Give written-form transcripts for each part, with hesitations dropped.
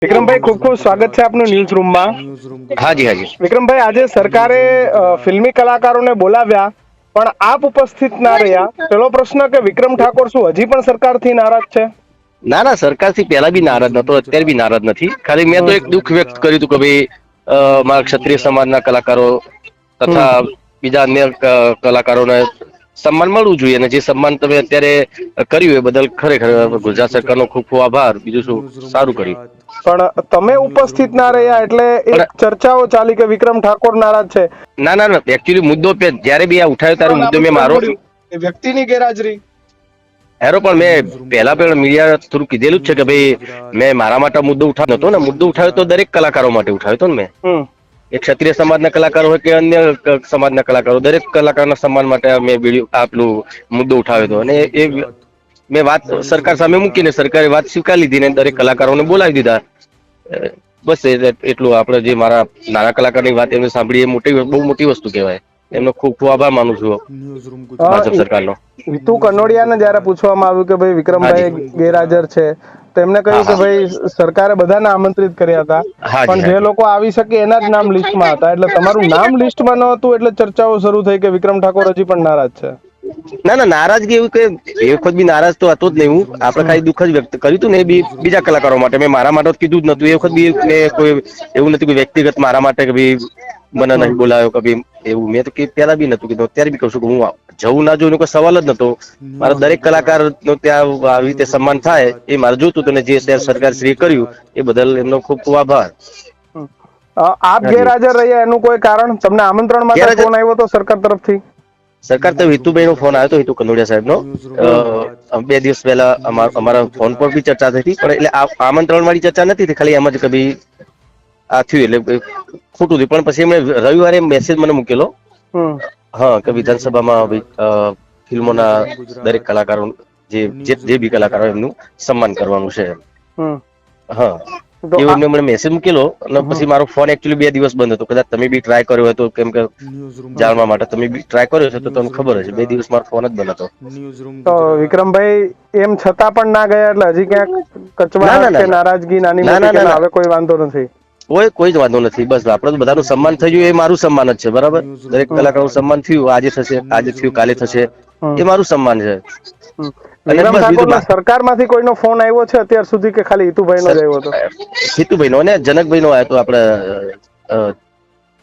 વિક્રમભાઈ, ખૂબ ખૂબ સ્વાગત છે આપનું ન્યૂઝ રૂમમાં. હાજી હાજી. વિક્રમભાઈ, આજે સરકારે ફિલ્મી કલાકારોને બોલાવ્યા પણ આપ ઉપસ્થિત ના રહ્યા. પેલો પ્રશ્ન કે વિક્રમ ઠાકોર શું હજી પણ સરકારથી નારાજ છે? ના ના, સરકારથી પહેલા બી નારાજ નતો, અત્યારે બી નારાજ નથી. ખાલી મેં તો એક દુઃખ વ્યક્ત કર્યું હતું કે ભાઈ મારા ક્ષત્રિય સમાજના કલાકારો તથા બીજા અન્ય કલાકારોને સન્માન મળવું જોઈએ, અને જે સન્માન તમે અત્યારે કર્યું એ બદલ ખરેખર ગુજરાત સરકારનો ખૂબ ખૂબ આભાર. બીજું શું, સારું કર્યું. પણ તમે ઉપસ્થિત ના રહ્યા એટલે એક પણ ચર્ચાઓ ચાલી કે વિક્રમ ઠાકોર નારાજ છે. ના ના ના, એકચ્યુઅલી મુદ્દો જયારે બી આ ઉઠાવ્યો ત્યારે મુદ્દો મેં મારો વ્યક્તિની ગેરહાજરી હેરો, પણ મેં પહેલા પણ મીડિયા થ્રુ કીધેલું જ છે કે ભાઈ મેં મારા માટે મુદ્દો ઉઠાવ્યો હતો ને. મુદ્દો ઉઠાવ્યો તો દરેક કલાકારો માટે ઉઠાવ્યો હતો ને મેં. એ ક્ષત્રિય સમાજના કલાકારો હોય કે અન્ય સમાજના કલાકારો, દરેક કલાકારના સન્માન માટે મેં આપલું મુદ્દો ઉઠાવ્યો હતો. અને એ મેં વાત સરકાર સામે મૂકીને સરકારે વાત સ્વીકારી લીધી ને દરેક કલાકારોને બોલાવી દીધા. બસ એટલું. આપણે જે મારા નાના કલાકારની વાત એમને સાંભળી, એ બહુ મોટી વસ્તુ કહેવાય. એમનો ખૂબ ખૂબ આભાર માનું છું ભાજપ સરકારનો. હિતુ કનોડિયાને જયારે પૂછવામાં આવ્યું કે ભાઈ હાજી વિક્રમભાઈ ગેરહાજર છે, તો એમને હા કહ્યું કે હા ભાઈ સરકારે બધાને આમંત્રિત કર્યા હતા, હાજી પણ જે હાજી. લોકો આવી શકે એના જ નામ લિસ્ટમાં હતા. એટલે તમારું નામ લિસ્ટમાં ન હતું એટલે ચર્ચાઓ શરૂ થઈ કે વિક્રમ ઠાકોર હજી પણ નારાજ છે. ના ના, નારાજગી એવું કે એ વખત બી નારાજ તો હતો જ નહીં હું. આપણે ખાલી દુઃખ જ વ્યક્ત કર્યું હતું ને, એ બી બીજા કલાકારો માટે. મેં મારા માટે કીધું જ નતું. એ વખત બી મેં કોઈ એવું નથી કે વ્યક્તિગત મારા માટે કે ભાઈ મને નહીં બોલાયો કે ભાઈ એવું. મેં તો પેલા બી નતું કીધું, અત્યારે બી કહું છું કે હું જવું ના જોઉં કોઈ સવાલ જ નતો. મારા દરેક કલાકાર નો ત્યાં આવી રીતે સન્માન થાય એ મારે જોતું હતું, ને જે અત્યારે સરકાર શ્રી એ કર્યું એ બદલ એમનો ખૂબ ખૂબ આભાર. આપ હાજી. ગેરહાજર રહ્યા એનું કોઈ કારણ? તમને આમંત્રણ માટે ગેરહાજર ફોન આવ્યો હતો સરકાર તરફથી? સરકાર તો હિતુભાઈ નો ફોન આવ્યો હતો, હિતુ કનોડિયા સાહેબનો. હમ 2 દિવસ પહેલા અમારા ફોન પર બી ચર્ચા થઈ હતી, પણ એટલે આમંત્રણ વાળી ચર્ચા નથી થઈ. ખાલી એમ જ કભી આ થયું એટલે ખોટું થયું. પણ પછી એમણે રવિવારે મેસેજ મને મૂકેલો. હમ હા, કે વિધાનસભામાં ફિલ્મોના દરેક કલાકારો જે બી કલાકારો એમનું સન્માન કરવાનું છે. હમ હા, તો એવું એમને મને મેસેજ મૂકેલો. અને પછી મારો ફોન એકચુઅલી 2 દિવસ બંધ હતો. કદાચ તમે બી ટ્રાય કર્યો હોય તો, કેમ કે જાણવા માટે તમે બી ટ્રાય કર્યો છે તો તમને ખબર હશે. 2 દિવસ મારો ફોન જ બંધ હતો. તો વિક્રમભાઈ એમ છતાં પણ ના ગયા એટલે હજી ક્યાંક ના ના કચવાહટ ના કે નારાજગી નાની ના મોટી ના કે ના ના ના, હવે કોઈ વાંધો નથી? કોઈ જ વાંધો નથી. બસ આપડે તો બધાનું સન્માન થયું એ મારું સન્માન જ છે. બરાબર. દરેક કલાકારનું સન્માન થયું, આજે થશે, આજે થયું, કાલે થશે, એ મારું સન્માન છે. અને વિક્રમ બસ ઠાકોર બીજું ને સરકાર માંથી કોઈનો ફોન આવ્યો છે અત્યાર સુધી કે ખાલી હિતુભાઈ નો જ આવ્યો હતો? હિતુભાઈ નો અને જનકભાઈ નો આવ્યો તો. આપડે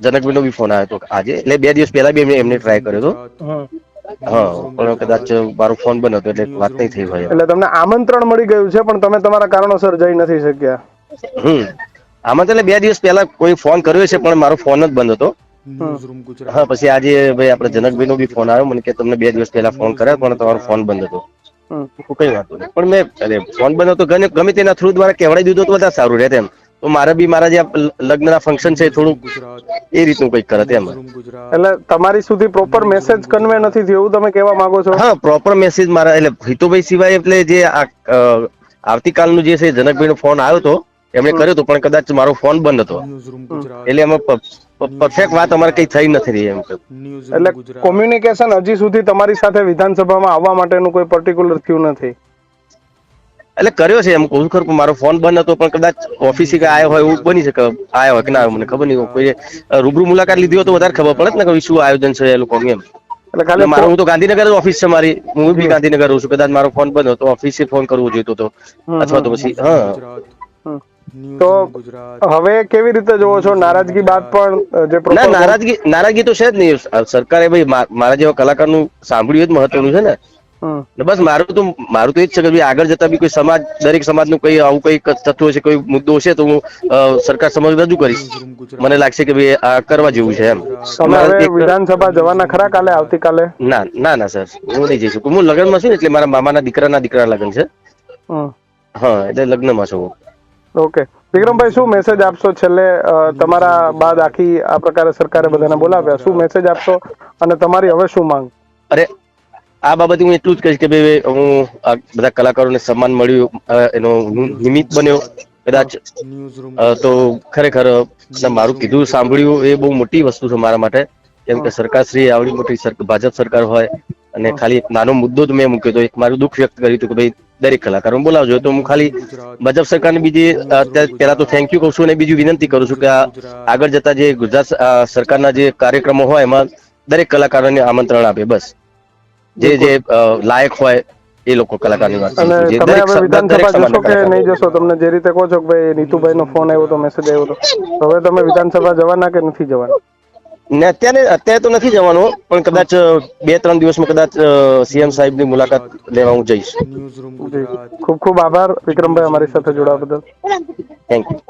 જનકભાઈ નો બી ફોન આવ્યો હતો આજે. એટલે 2 દિવસ પહેલા બી એમને ટ્રાય કર્યો હતો. હા, પણ કદાચ મારો ફોન બંધ હતો એટલે વાત નહીં થઈ ભાઈ. એટલે તમને આમંત્રણ મળી ગયું છે પણ તમે તમારા કારણોસર જઈ નથી શક્યા? આમાં તો 2 દિવસ પહેલા કોઈ ફોન કર્યો છે, પણ મારો ફોન જ બંધ હતો. હા, પછી આજે ભાઈ આપડે જનકભાઈ નો બી ફોન આવ્યો મને, કે તમને 2 દિવસ પહેલા ફોન કર્યા પણ તમારો ફોન બંધ હતો. કઈ વાતો નહીં. પણ મેં ફોન બંધ હતો ગમે તેના થ્રુ દ્વારા કેવડાઈ દીધું તો વધારે સારું રહેત એમ. તો મારે બી મારા જે લગ્ન ના ફંક્શન છે થોડુંક એ રીતનું કઈક કરે એમ. એટલે તમારી સુધી પ્રોપર મેસેજ કન્વે નથી થયું એવું તમે કેવા માંગો છો? હા, પ્રોપર મેસેજ મારા એટલે હિતુભાઈ સિવાય એટલે જે આવતીકાલનું જે છે જનકભાઈ નો ફોન આવ્યો હતો, એમણે કર્યો હતો, પણ કદાચ મારો ફોન બંધ હતો. એટલે એમાં પરફેક્ટ વાત અમારે કઈ થઈ નથી રહી એમ. એટલે કોમ્યુનિકેશન હજી સુધી તમારી સાથે વિધાનસભામાં આવવા માટેનું કોઈ પર્ટિક્યુલર થયું નથી? એટલે કર્યો છે એમ કહું ખરું, મારો ફોન બંધ હતો. પણ કદાચ ઓફિસે આવ્યો હોય એવું બની શકે. આવ્યો હોય કે ના, મને ખબર નહીં. કોઈ રૂબરૂ મુલાકાત લીધી હોય તો વધારે ખબર પડે ને કે શું આયોજન છે એ લોકોનું એમ. એટલે અને ખાલી હું તો ગાંધીનગર ઓફિસ છે મારી, હું બી જી ગાંધીનગર રહું છું. કદાચ મારો ફોન બંધ હતો તો ઓફિસે ફોન કરવો જોઈતો હતો, અથવા તો પછી તો હવે કેવી રીતે જોવો છો નારાજગી બાદ પણ જે ના, પ્રોપર નારાજગી તો છે જ નહીં. સરકારે ભાઈ મારા જેવા કલાકારનું સાંભળ્યું જ મહત્વનું છે ને. બસ મારું તો એ જ છે કે આગળ જતા બી કોઈ સમાજ, દરેક સમાજનું કોઈ આવું કઈ થતું હશે, કોઈ મુદ્દો હશે, તો હું સરકાર સમક્ષ રજૂ કરીશ. મને લાગશે કે ભાઈ આ કરવા જેવું છે એમ. તમે મારા હવે એક વિધાનસભા જવાના ખરા કાલે આવતીકાલે? ના સર, હું નહીં જઈ શકું. હું લગ્નમાં છું ને, એટલે મારા મામાના દીકરાના લગ્ન છે. હા, એટલે લગ્નમાં છું. ઓકે વિક્રમભાઈ, શું મેસેજ આપશો છેલ્લે? તમારા બાદ આખી આ પ્રકારે સરકારે બધાને બોલાવ્યા, શું મેસેજ આપશો અને તમારી હવે શું માંગ? અરે, આ બાબતે હું એટલું જ કહીશ કે ભાઈ હું બધા કલાકારોને સન્માન મળ્યું એનો નિમિત્ત બન્યો કદાચ, તો ખરેખર મારું કીધું સાંભળ્યું એ બહુ મોટી વસ્તુ છે મારા માટે. કેમ કે સરકારશ્રી આવડી મોટી ભાજપ સરકાર હોય અને ખાલી એક નાનો મુદ્દો જ મેં મૂક્યો હતો. એક મારું દુઃખ વ્યક્ત કર્યું હતું કે ભાઈ દરેક કલાકારો બોલાવજો. તો હું ખાલી ભાજપ સરકારને બીજી અત્યારે પહેલા તો થેન્ક યુ કહું છું અને બીજી વિનંતી કરું છું કે આગળ જતા જે ગુજરાત સરકારના જે કાર્યક્રમો હોય એમાં દરેક કલાકારોને આમંત્રણ આપે. બસ જે લાયક હોય એ લોકો કલાકારની વાત અને કરું છું. તમે હવે વિધાનસભા જશો કે કલાકાર નહીં જશો? તમને જે રીતે કહો છો કે ભાઈ નીતુભાઈ નો ફોન આવ્યો તો, મેસેજ આવ્યો તો હવે તમે વિધાનસભા જવાના કે નથી જવાના? ને અત્યારે તો નથી જવાનું, પણ કદાચ 2-3 દિવસમાં કદાચ સીએમ સાહેબની મુલાકાત લેવા હું જઈશ. ખૂબ ખૂબ આભાર વિક્રમભાઈ અમારી સાથે જોડાવા બદલ. Thank you.